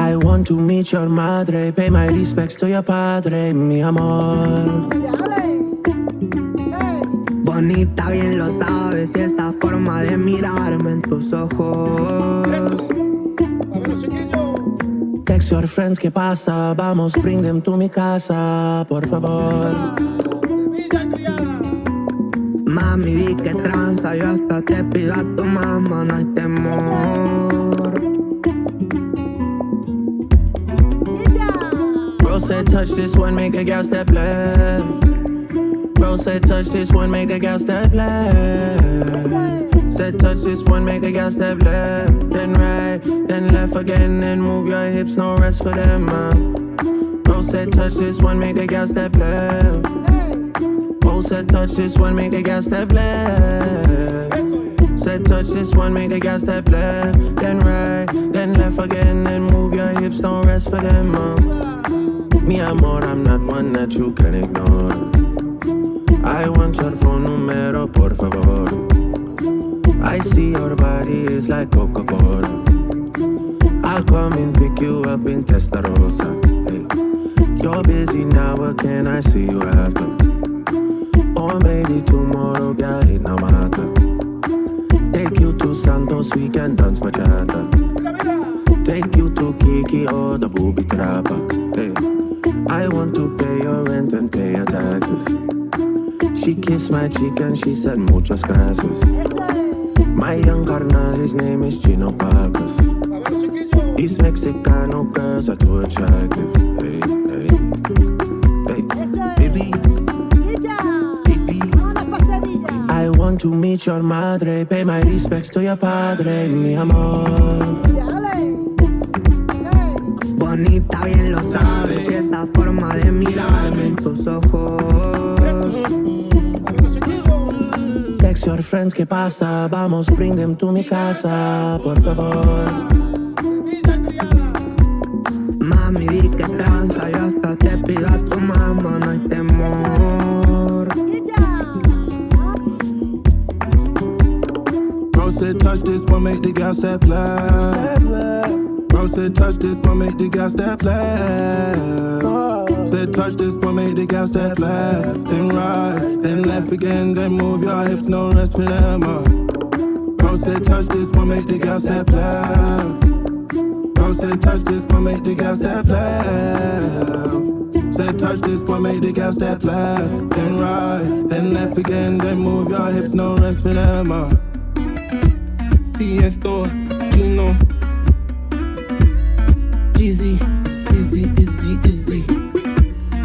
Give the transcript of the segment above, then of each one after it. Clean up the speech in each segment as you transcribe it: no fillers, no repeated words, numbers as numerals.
I want to meet your madre, pay my respects to your padre, mi amor. Bonita, bien lo sabes, y esa forma de mirarme en tus ojos. Text your friends, ¿qué pasa? Vamos, bring them to mi casa, por favor. Mami, vi que tranza, yo hasta te pido a tu mamá, no hay temor. Bro said touch this one, make the girl step left. Bro said touch this one, make the girl step left. Said touch this one, make the girl step left. Then right, then left again, then move your hips, no rest for them, Bro said touch this one, make the girl step left. Bro said touch this one, make the girl step left. Said touch this one, make the girl step left. Then right, then left again, then move your hips, don't rest for them, Mi amor, I'm not one that you can ignore. I want your phone numero, por favor. I see your body is like Coca-Cola. I'll come and pick you up in Testarossa. Hey. You're busy now, but can I see you after? Or maybe tomorrow, girl, it no matter. Take you to Santos, we can dance bachata. Take you to Kiki or the booby trapper. Hey. I want to pay your rent and pay your taxes. She kissed my cheek and she said muchas gracias. My young carnal, his name is Chino Pacas. These Mexicano girls are too attractive. Hey, hey, hey, baby, baby. I want to meet your madre, pay my respects to your padre, mi amor. Bonita, bien lo sabes, y esa forma de mirarme en tus ojos. Text your friends, ¿qué pasa? Vamos, bring them to mi casa, por favor. Mami, vi que tranza, yo hasta te pido a tu mamá, no hay temor. Bro said touch this one, make the girl step left. Bro said touch this one, make the girl step left. Said touch this one, make the girl step left. Then right, then left again, then move your hips, no rest for them. Bro said touch this one, make the girl step left. Bro said touch this one, make the girl step left. Said touch this one, make the girl step left. Then right, then left again, then move your hips, no rest for them. Tiesto, Chino, Easy, easy, easy, easy.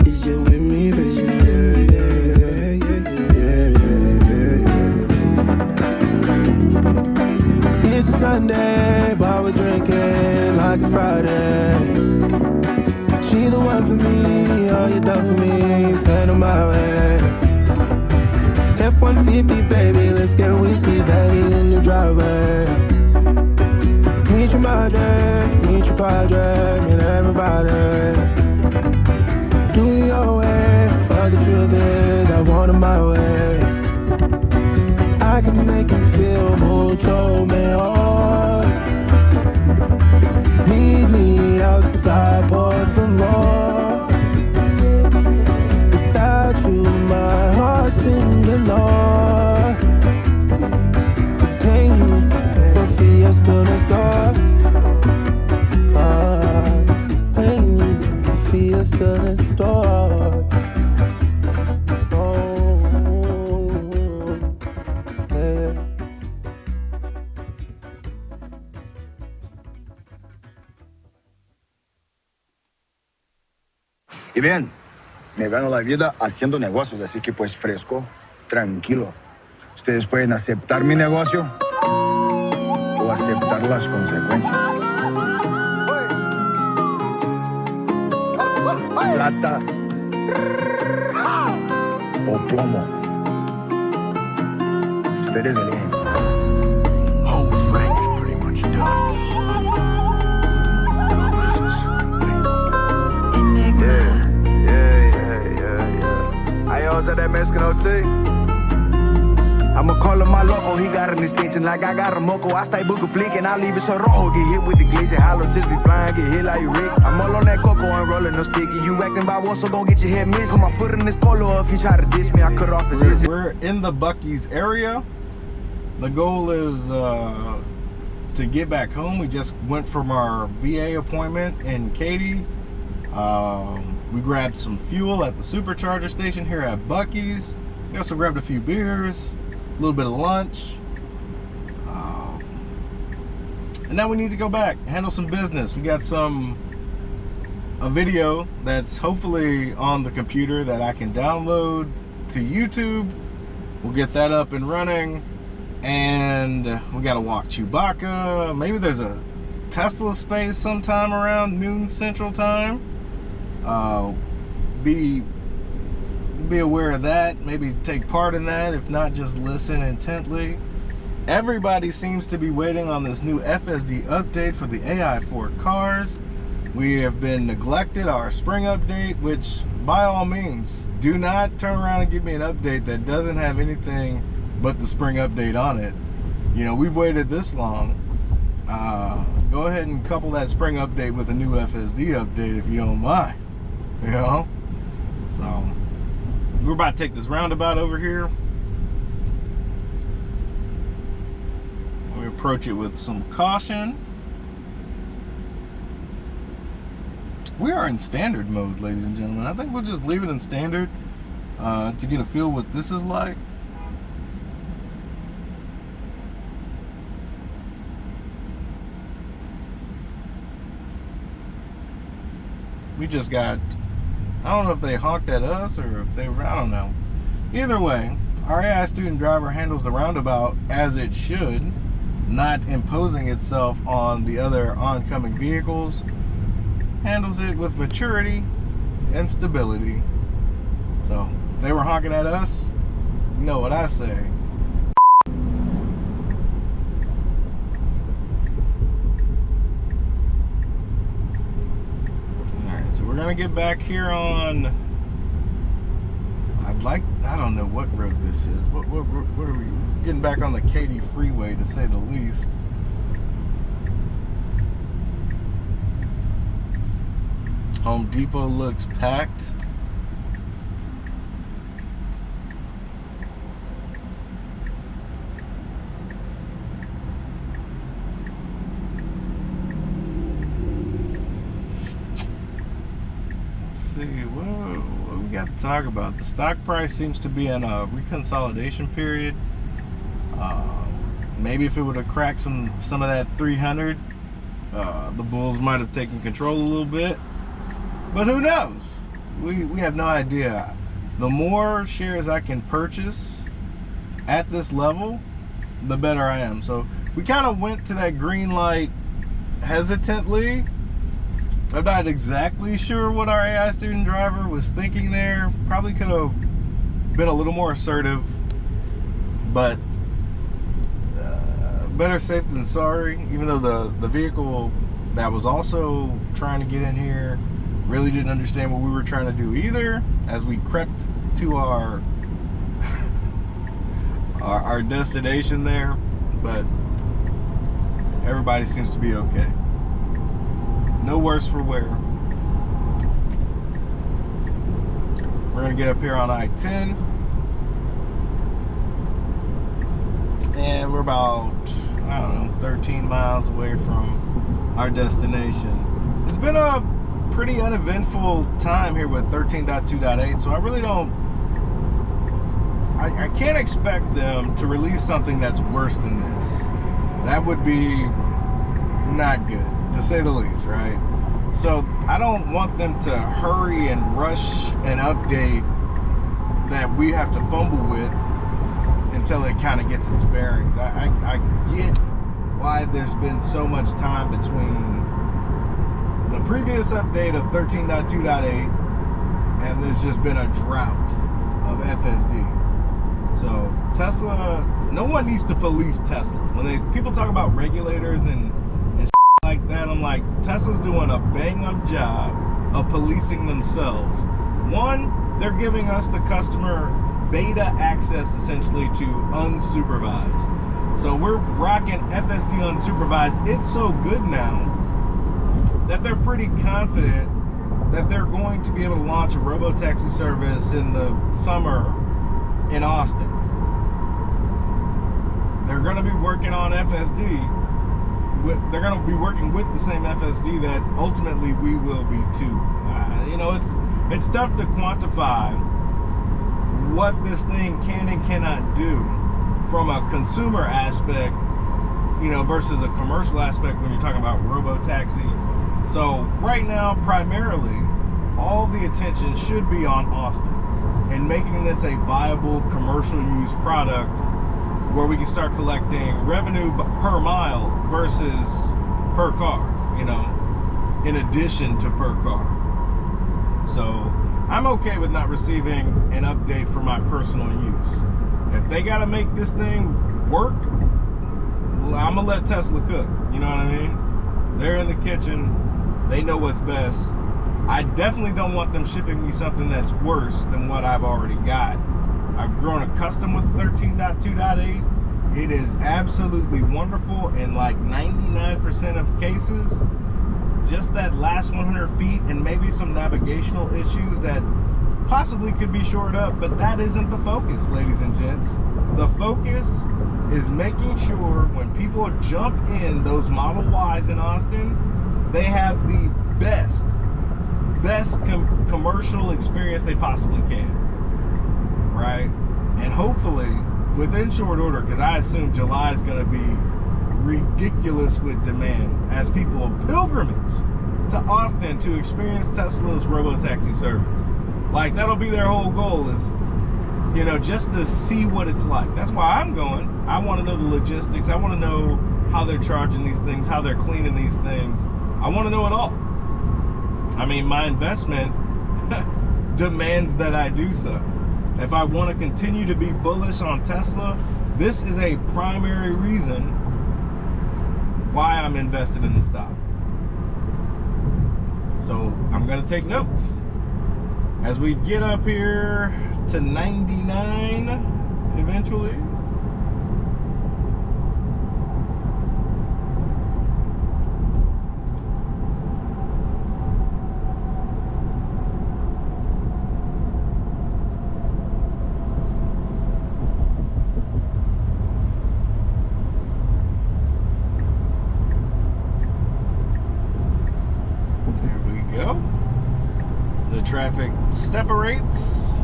Is you with me, baby? Yeah, yeah, yeah, yeah, yeah. It's Sunday, but we're drinking like it's Friday. She the one for me, all you done for me, send her my way. F-150, baby, let's get whiskey, baby, in the driveway. Meet your madre, meet your padre, meet everybody. Do your way, but the truth is I want it my way. I can make you feel mucho mejor. Meet me outside, por favor. Without you, my heart's singing Lord. It's pain for fiesta, let's go. Fiesta and start. Y bien, me gano la vida haciendo negocios, así que pues fresco, tranquilo. Ustedes pueden aceptar mi negocio o aceptar las consecuencias. Plata o plomo. Ustedes eligen. Whole thing is pretty much done. Yeah. I also that Mexican OT. I'ma call him my loco, he got an extension like I got a moco. I stay book a flick and I leave it so rojo. Get hit with the glitch and hollow tips be flying, get hit like Rick. I'm all on that cocoa and rolling no sticky. You acting by what, so gon' get your head missed. Put my foot in this collar if he try to diss me. I cut off his ears. We're in the Bucc-ee's area. The goal is to get back home. We just went from our VA appointment in Katy. We grabbed some fuel at the supercharger station here at Bucc-ee's. We also grabbed a few beers, a little bit of lunch. And now we need to go back, handle some business. We got a video that's hopefully on the computer that I can download to YouTube. We'll get that up and running. And we gotta walk Chewbacca. Maybe there's a Tesla space sometime around noon Central Time. Be aware of that. Maybe take part in that. If not, just listen intently. Everybody seems to be waiting on this new FSD update for the AI4 cars. We have been neglected our spring update, which by all means, do not turn around and give me an update that doesn't have anything but the spring update on it. You know, we've waited this long. Go ahead and couple that spring update with a new FSD update if you don't mind. You know? So, we're about to take this roundabout over here. We approach it with some caution. We are in standard mode, ladies and gentlemen. I think we'll just leave it in standard to get a feel what this is like. We just got, I don't know if they honked at us or if they were, I don't know. Either way, our AI student driver handles the roundabout as it should, not imposing itself on the other oncoming vehicles. Handles it with maturity and stability. So, if they were honking at us, you know what I say. Alright, so we're gonna get back here on, I don't know what road this is. What are we getting back on the Katy freeway, to say the least. Home Depot looks packed. Let's see, what we got to talk about? The stock price seems to be in a reconsolidation period. Maybe if it would have cracked some of that 300, the bulls might have taken control a little bit. But who knows? We have no idea. The more shares I can purchase at this level, the better I am. So we kind of went to that green light hesitantly. I'm not exactly sure what our AI student driver was thinking there. Probably could have been a little more assertive, but better safe than sorry. Even though the vehicle that was also trying to get in here really didn't understand what we were trying to do either, as we crept to our our destination there. But everybody seems to be okay. No worse for wear. We're gonna get up here on I-10, and we're about, I don't know, 13 miles away from our destination. It's been a pretty uneventful time here with 13.2.8, so I really don't, I can't expect them to release something that's worse than this. That would be not good, to say the least, right? So I don't want them to hurry and rush an update that we have to fumble with until it kind of gets its bearings. I get why there's been so much time between the previous update of 13.2.8 and there's just been a drought of FSD. So Tesla, no one needs to police Tesla. When people talk about regulators and like that, I'm like, Tesla's doing a bang up job of policing themselves. One, they're giving us, the customer, beta access essentially to unsupervised. So we're rocking FSD unsupervised. It's so good now that they're pretty confident that they're going to be able to launch a robo-taxi service in the summer in Austin. They're going to be working on FSD. They're going to be working with the same FSD that ultimately we will be too. You know, it's tough to quantify what this thing can and cannot do from a consumer aspect, you know, versus a commercial aspect when you're talking about robo-taxi. So right now, primarily, all the attention should be on Austin and making this a viable commercial use product where we can start collecting revenue per mile versus per car, you know, in addition to per car. So I'm okay with not receiving an update for my personal use. If they got to make this thing work, well, I'm gonna let Tesla cook. You know what I mean? They're in the kitchen. They know what's best. I definitely don't want them shipping me something that's worse than what I've already got. I've grown accustomed with 13.2.8. It is absolutely wonderful in like 99% of cases. Just that last 100 feet and maybe some navigational issues that possibly could be shored up, but that isn't the focus, ladies and gents. The focus is making sure when people jump in those Model Ys in Austin, they have the best commercial experience they possibly can, right? And hopefully within short order, because I assume July is going to be ridiculous with demand as people pilgrimage to Austin to experience Tesla's robo-taxi service. Like, that'll be their whole goal, is, you know, just to see what it's like. That's why I'm going. I want to know the logistics. I want to know how they're charging these things, how they're cleaning these things. I want to know it all. I mean, my investment demands that I do so. If I want to continue to be bullish on Tesla, this is a primary reason why I'm invested in the stock. So I'm going to take notes. As we get up here to 99 eventually. Traffic separates.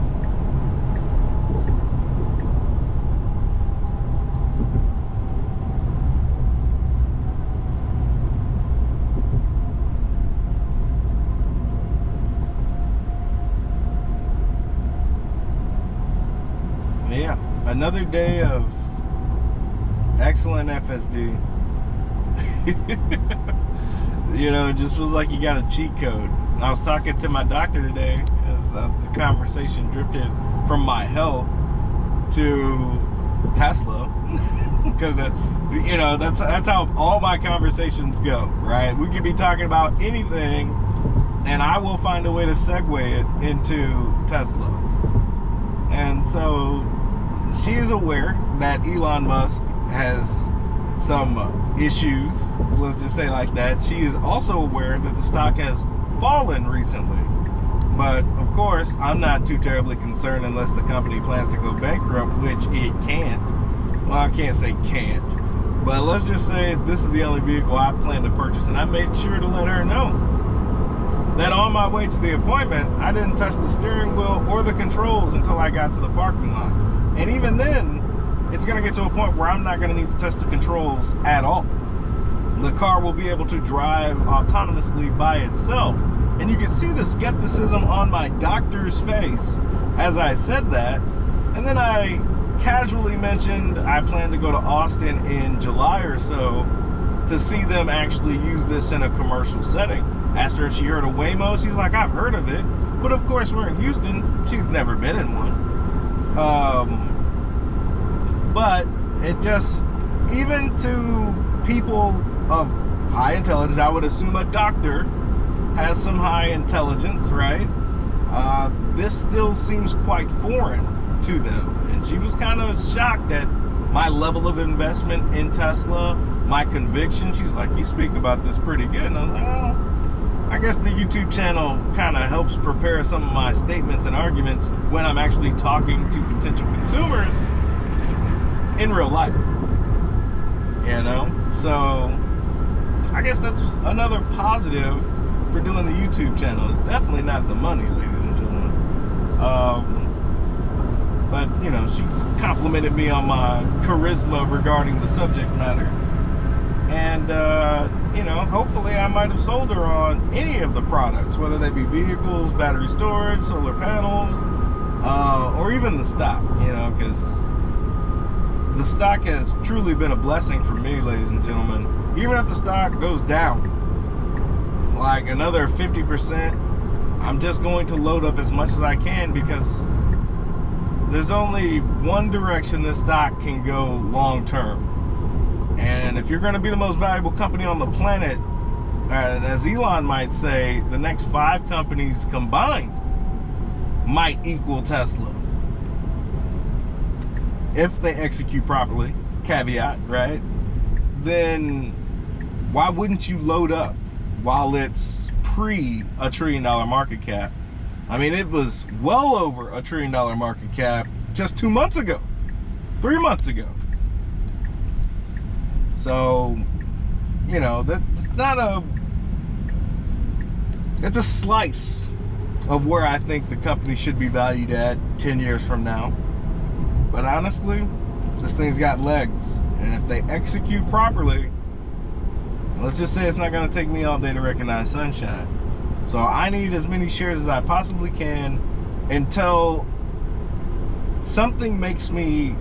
Yeah, another day of excellent FSD. You know, it just feels like you got a cheat code. I was talking to my doctor today as the conversation drifted from my health to Tesla, because you know, that's how all my conversations go, right? We could be talking about anything, and I will find a way to segue it into Tesla. And so she is aware that Elon Musk has some issues, let's just say like that. She is also aware that the stock has fallen recently, but of course I'm not too terribly concerned unless the company plans to go bankrupt, which it can't. Well, I can't say can't, but let's just say this is the only vehicle I plan to purchase, and I made sure to let her know that on my way to the appointment I didn't touch the steering wheel or the controls until I got to the parking lot. And even then, it's going to get to a point where I'm not going to need to touch the controls at all. The car will be able to drive autonomously by itself. And you can see the skepticism on my doctor's face as I said that. And then I casually mentioned I plan to go to Austin in July or so to see them actually use this in a commercial setting. Asked her if she heard of Waymo. She's like, I've heard of it. But of course, we're in Houston. She's never been in one. But it just, even to people of high intelligence, I would assume a doctor has some high intelligence, right? This still seems quite foreign to them. And she was kind of shocked at my level of investment in Tesla, my conviction. She's like, you speak about this pretty good. And I was like, oh, guess the YouTube channel kind of helps prepare some of my statements and arguments when I'm actually talking to potential consumers in real life. You know? So I guess that's another positive for doing the YouTube channel. It's definitely not the money, ladies and gentlemen. But, you know, she complimented me on my charisma regarding the subject matter. And, you know, hopefully I might have sold her on any of the products, whether they be vehicles, battery storage, solar panels, or even the stock, you know, because the stock has truly been a blessing for me, ladies and gentlemen. Even if the stock goes down like another 50%, I'm just going to load up as much as I can, because there's only one direction this stock can go long term. And if you're going to be the most valuable company on the planet, as Elon might say, the next 5 companies combined might equal Tesla. If they execute properly, caveat, right? Then why wouldn't you load up while it's pre $1 trillion market cap? I mean, it was well over $1 trillion market cap just 2 months ago, 3 months ago. So, you know, it's a slice of where I think the company should be valued at 10 years from now. But honestly, this thing's got legs. And if they execute properly, let's just say it's not going to take me all day to recognize sunshine. So I need as many shares as I possibly can until something makes me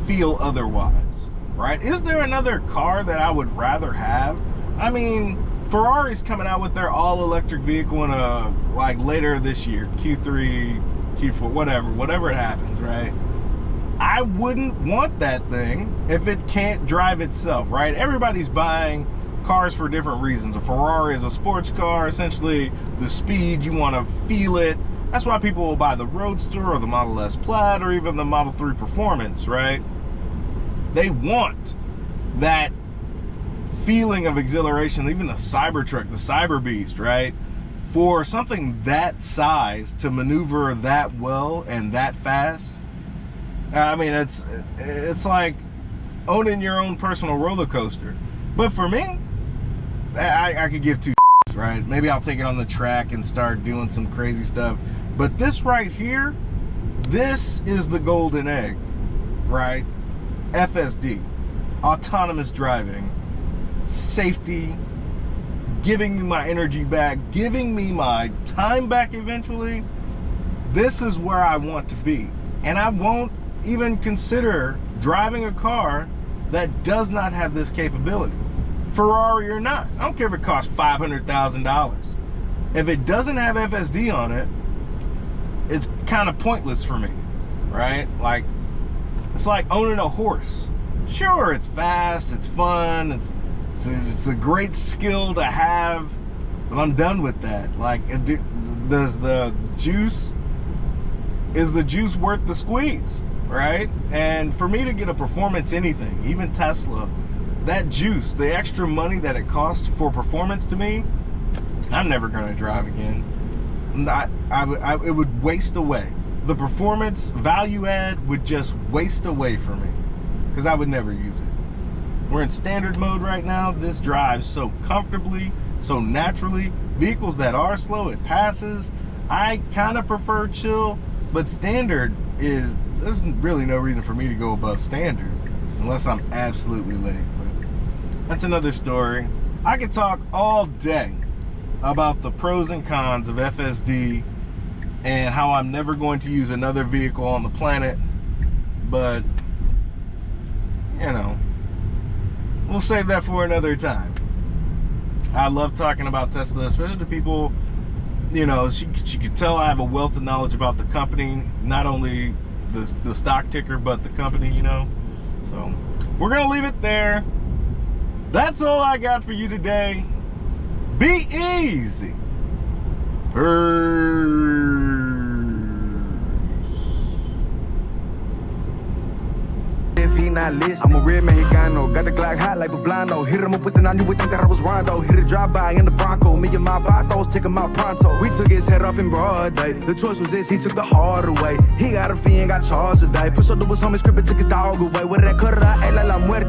feel otherwise, right? Is there another car that I would rather have? I mean, Ferrari's coming out with their all-electric vehicle in like later this year, Q3, Q4, whatever it happens, right? I wouldn't want that thing if it can't drive itself, right? Everybody's buying cars for different reasons. A Ferrari is a sports car, essentially the speed, you want to feel it. That's why people will buy the Roadster or the Model S Plaid or even the Model 3 Performance, right? They want that feeling of exhilaration, even the Cybertruck, the Cyber Beast, right? For something that size to maneuver that well and that fast, I mean, it's like owning your own personal roller coaster. But for me, I could give two shits, right? Maybe I'll take it on the track and start doing some crazy stuff. But this right here, this is the golden egg, right? FSD, autonomous driving, safety, giving me my energy back, giving me my time back eventually. This is where I want to be. And I won't even consider driving a car that does not have this capability, Ferrari or not. I don't care if it costs $500,000. If it doesn't have FSD on it, it's kind of pointless for me, right? Like, it's like owning a horse. Sure, it's fast, it's fun, it's a great skill to have, but I'm done with that. Like, is the juice worth the squeeze, right? And for me to get a performance anything, even Tesla, that juice, the extra money that it costs for performance, to me, I'm never going to drive again. It would waste away. The performance value add would just waste away for me, because I would never use it. We're in standard mode right now. This drives so comfortably, so naturally. Vehicles that are slow, it passes. I kind of prefer chill, but standard there's really no reason for me to go above standard unless I'm absolutely late. But that's another story. I could talk all day about the pros and cons of FSD and how I'm never going to use another vehicle on the planet, but you know, we'll save that for another time. I love talking about Tesla, especially to people, you know, she could tell I have a wealth of knowledge about the company, not only the stock ticker, but the company, you know. So we're gonna leave it there. That's all I got for you today. Be easy. Peace. feet, not list. I'm a real Mexicano, got the Glock hot like Poblano. Hit him up with the 9, you would think that I was Rondo. Hit a drive-by in the Bronco, me and my vatos take him out pronto. We took his head off in broad day. The choice was this, he took the hard away. He got a fee and got charged today. Push up to his homie, script and took his dog away. With that cutter, I ate like la muerte.